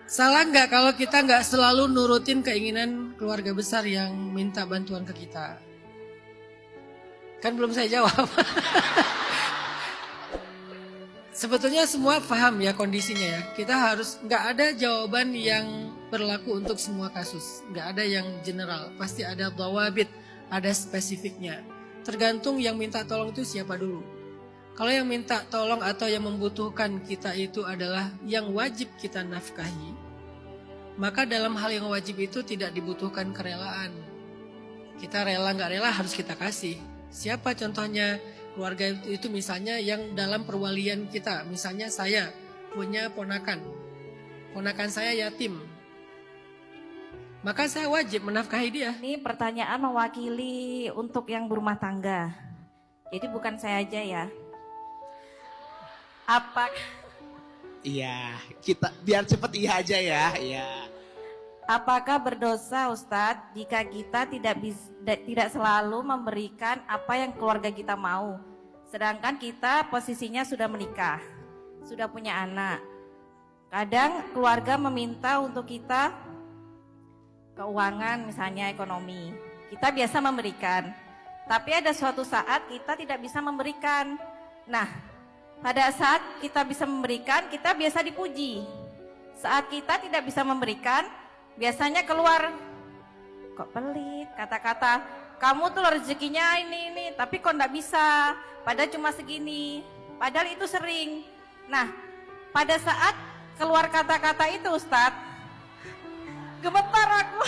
Salah nggak kalau kita nggak selalu nurutin keinginan keluarga besar yang minta bantuan ke kita? Kan belum saya jawab. Sebetulnya semua paham ya kondisinya ya. Kita harus, nggak ada jawaban yang berlaku untuk semua kasus. Nggak ada yang general. Pasti ada dhawabit, ada spesifiknya. Tergantung yang minta tolong itu siapa dulu. Kalau yang minta tolong atau yang membutuhkan kita itu adalah yang wajib kita nafkahi, maka dalam hal yang wajib itu tidak dibutuhkan kerelaan. Kita rela nggak rela harus kita kasih. Siapa contohnya? Keluarga itu misalnya yang dalam perwalian kita. Misalnya saya punya ponakan. Ponakan saya yatim. Maka saya wajib menafkahi dia. Ini pertanyaan mewakili untuk yang berumah tangga. Jadi bukan saya aja ya. Apa Iya, kita biar cepet iya aja ya. Iya. Apakah berdosa Ustadz jika kita tidak selalu memberikan apa yang keluarga kita mau? Sedangkan kita posisinya sudah menikah, sudah punya anak. Kadang keluarga meminta untuk kita keuangan misalnya ekonomi. Kita biasa memberikan, tapi ada suatu saat kita tidak bisa memberikan. Nah, pada saat kita bisa memberikan, kita biasa dipuji. Saat kita tidak bisa memberikan, biasanya keluar, kok pelit, kata-kata, kamu tuh rezekinya ini, tapi kok enggak bisa, padahal cuma segini, padahal itu sering. Nah, pada saat keluar kata-kata itu Ustadz, gemetar aku,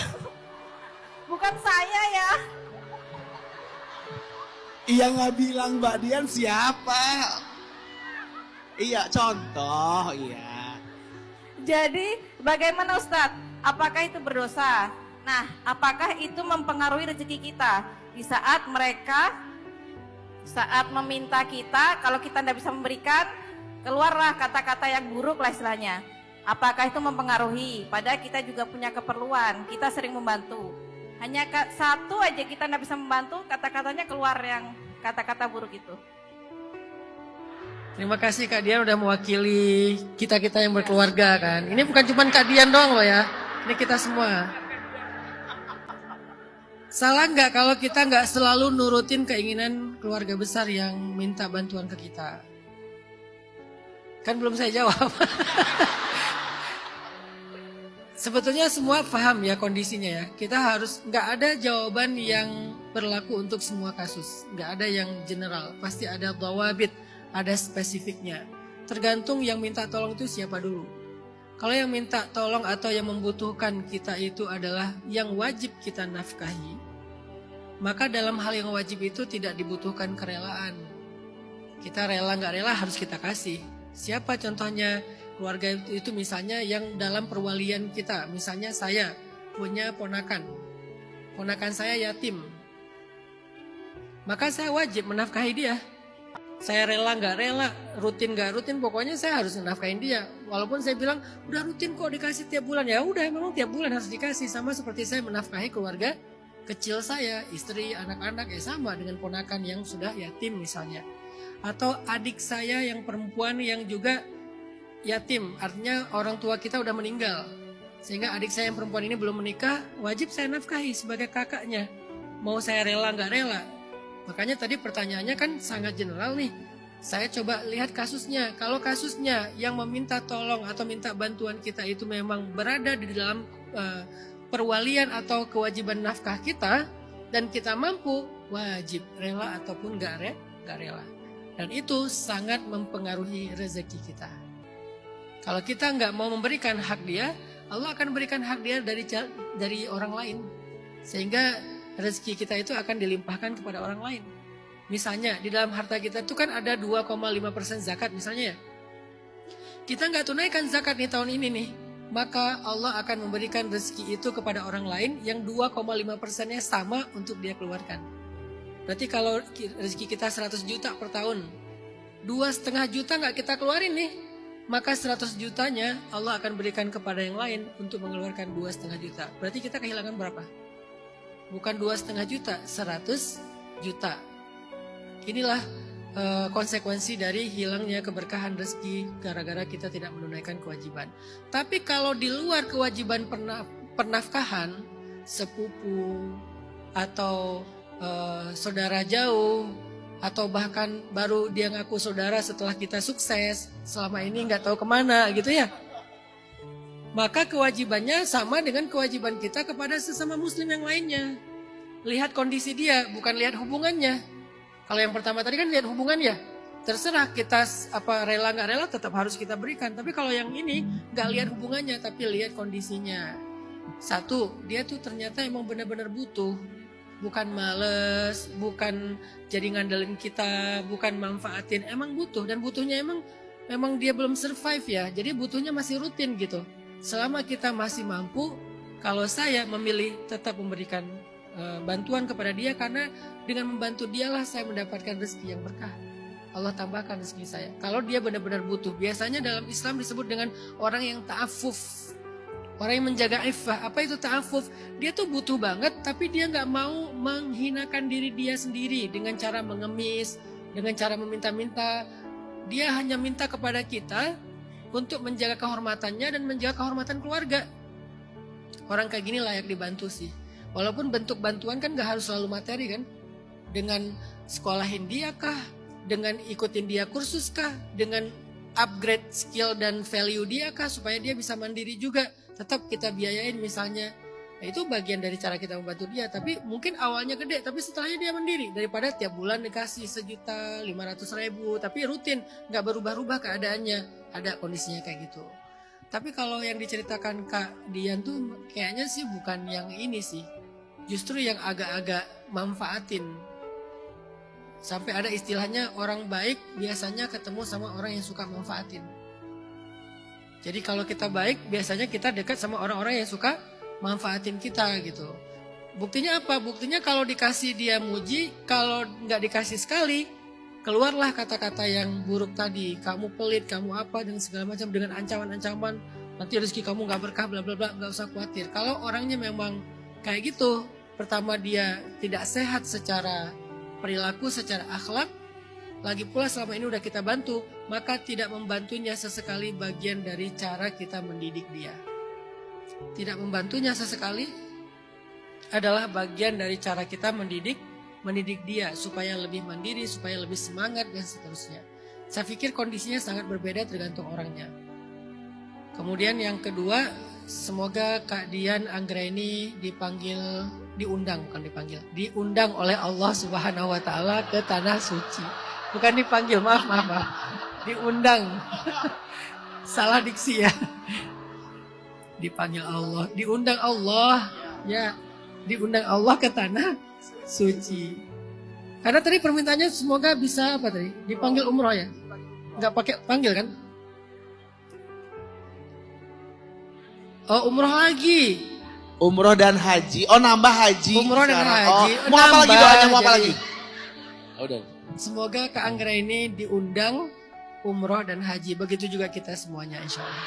bukan saya ya. Iya nggak bilang Mbak Dian siapa? Iya contoh, iya. Jadi bagaimana Ustadz? Apakah itu berdosa? Nah, apakah itu mempengaruhi rezeki kita? Di saat mereka meminta kita, kalau kita tidak bisa memberikan, keluarlah kata-kata yang buruk lah istilahnya. Apakah itu mempengaruhi? Padahal kita juga punya keperluan, kita sering membantu. Hanya satu aja kita tidak bisa membantu, kata-katanya keluar yang kata-kata buruk itu. Terima kasih Kak Dian udah mewakili kita-kita yang berkeluarga kan. Ini bukan cuma Kak Dian doang loh ya. Ini kita semua. Salah nggak kalau kita nggak selalu nurutin keinginan keluarga besar yang minta bantuan ke kita? Kan belum saya jawab. Sebetulnya semua paham ya kondisinya ya. Kita harus, nggak ada jawaban yang berlaku untuk semua kasus. Nggak ada yang general. Pasti ada dhawabit, ada spesifiknya. Tergantung yang minta tolong itu siapa dulu. Kalau yang minta tolong atau yang membutuhkan kita itu adalah yang wajib kita nafkahi, maka dalam hal yang wajib itu tidak dibutuhkan kerelaan. Kita rela nggak rela harus kita kasih. Siapa contohnya? Keluarga itu misalnya yang dalam perwalian kita. Misalnya saya punya ponakan. Ponakan saya yatim. Maka saya wajib menafkahi dia. Saya rela nggak rela, rutin nggak rutin, pokoknya saya harus menafkahin dia. Walaupun saya bilang udah rutin kok dikasih tiap bulan, ya udah memang tiap bulan harus dikasih. Sama seperti saya menafkahi keluarga kecil saya, istri, anak-anak, ya sama dengan ponakan yang sudah yatim misalnya. Atau adik saya yang perempuan yang juga yatim, artinya orang tua kita udah meninggal. Sehingga adik saya yang perempuan ini belum menikah, wajib saya nafkahi sebagai kakaknya. Mau saya rela nggak rela. Makanya tadi pertanyaannya kan sangat general nih. Saya coba lihat kasusnya. Kalau kasusnya yang meminta tolong atau minta bantuan kita itu memang berada di dalam perwalian atau kewajiban nafkah kita, dan kita mampu, wajib rela ataupun nggak rela. Dan itu sangat mempengaruhi rezeki kita. Kalau kita nggak mau memberikan hak dia, Allah akan berikan hak dia dari orang lain. Sehingga rezeki kita itu akan dilimpahkan kepada orang lain. Misalnya di dalam harta kita itu kan ada 2,5% zakat misalnya ya. Kita nggak tunaikan zakat nih tahun ini nih, maka Allah akan memberikan rezeki itu kepada orang lain yang 2,5%-nya sama untuk dia keluarkan. Berarti kalau rezeki kita 100 juta per tahun, 2,5 juta nggak kita keluarin nih, maka 100 jutanya Allah akan berikan kepada yang lain untuk mengeluarkan 2,5 juta. Berarti kita kehilangan berapa? Bukan 2,5 juta, 100 juta. Inilah konsekuensi dari hilangnya keberkahan rezeki gara-gara kita tidak menunaikan kewajiban. Tapi kalau di luar kewajiban pernafkahan, sepupu atau saudara jauh, atau bahkan baru dia ngaku saudara setelah kita sukses, selama ini nggak tahu kemana gitu ya, maka kewajibannya sama dengan kewajiban kita kepada sesama muslim yang lainnya. Lihat kondisi dia, bukan lihat hubungannya. Kalau yang pertama tadi kan lihat hubungannya, terserah kita rela nggak rela tetap harus kita berikan. Tapi kalau yang ini nggak lihat hubungannya, tapi lihat kondisinya. Satu, dia tuh ternyata emang benar-benar butuh, bukan males, bukan jadi ngandelin kita, bukan manfaatin, emang butuh. Dan butuhnya emang dia belum survive ya, jadi butuhnya masih rutin gitu. Selama kita masih mampu, kalau saya memilih tetap memberikan bantuan kepada dia, karena dengan membantu dialah saya mendapatkan rezeki yang berkah. Allah tambahkan rezeki saya. Kalau dia benar-benar butuh, biasanya dalam Islam disebut dengan orang yang ta'afuf, orang yang menjaga iffah. Apa itu ta'afuf? Dia tuh butuh banget, tapi dia nggak mau menghinakan diri dia sendiri dengan cara mengemis, dengan cara meminta-minta. Dia hanya minta kepada kita untuk menjaga kehormatannya dan menjaga kehormatan keluarga. Orang kayak gini layak dibantu sih. Walaupun bentuk bantuan kan gak harus selalu materi kan. Dengan sekolahin dia kah, dengan ikutin dia kursus kah, dengan upgrade skill dan value dia kah, supaya dia bisa mandiri juga. Tetap kita biayain misalnya. Nah, itu bagian dari cara kita membantu dia. Tapi mungkin awalnya gede, tapi setelahnya dia mandiri. Daripada tiap bulan dikasih 1.500.000, tapi rutin, gak berubah-ubah keadaannya. Ada kondisinya kayak gitu. Tapi kalau yang diceritakan Kak Dian tuh kayaknya sih bukan yang ini sih. Justru yang agak-agak manfaatin. Sampai ada istilahnya orang baik biasanya ketemu sama orang yang suka manfaatin. Jadi kalau kita baik biasanya kita dekat sama orang-orang yang suka manfaatin kita gitu. Buktinya apa? Buktinya kalau dikasih dia muji, kalau nggak dikasih sekali, keluarlah kata-kata yang buruk tadi. Kamu pelit, kamu apa, dan segala macam dengan ancaman-ancaman. Nanti rezeki kamu nggak berkah, bla bla bla. Nggak usah khawatir. Kalau orangnya memang kayak gitu, pertama dia tidak sehat secara perilaku, secara akhlak. Lagi pula selama ini udah kita bantu, maka tidak membantunya sesekali bagian dari cara kita mendidik dia. Tidak membantunya sesekali adalah bagian dari cara kita mendidik dia supaya lebih mandiri, supaya lebih semangat dan seterusnya. Saya pikir kondisinya sangat berbeda tergantung orangnya. Kemudian yang kedua, semoga Kak Dian Anggraini diundang oleh Allah Subhanahu wa taala ke tanah suci. Bukan dipanggil, maaf. Diundang. Salah diksi ya. Dipanggil Allah, diundang Allah. Ya, diundang Allah ke tanah suci. Karena tadi permintaannya semoga bisa apa tadi? Dipanggil umroh ya? Enggak pakai panggil kan? Oh, umroh lagi. Umroh dan haji. Oh, nambah haji. Umroh dan haji. Oh, mau apa lagi doanya? Mau apa lagi? Oh, udah. Semoga Kak Anggraini diundang umroh dan haji. Begitu juga kita semuanya insya Allah.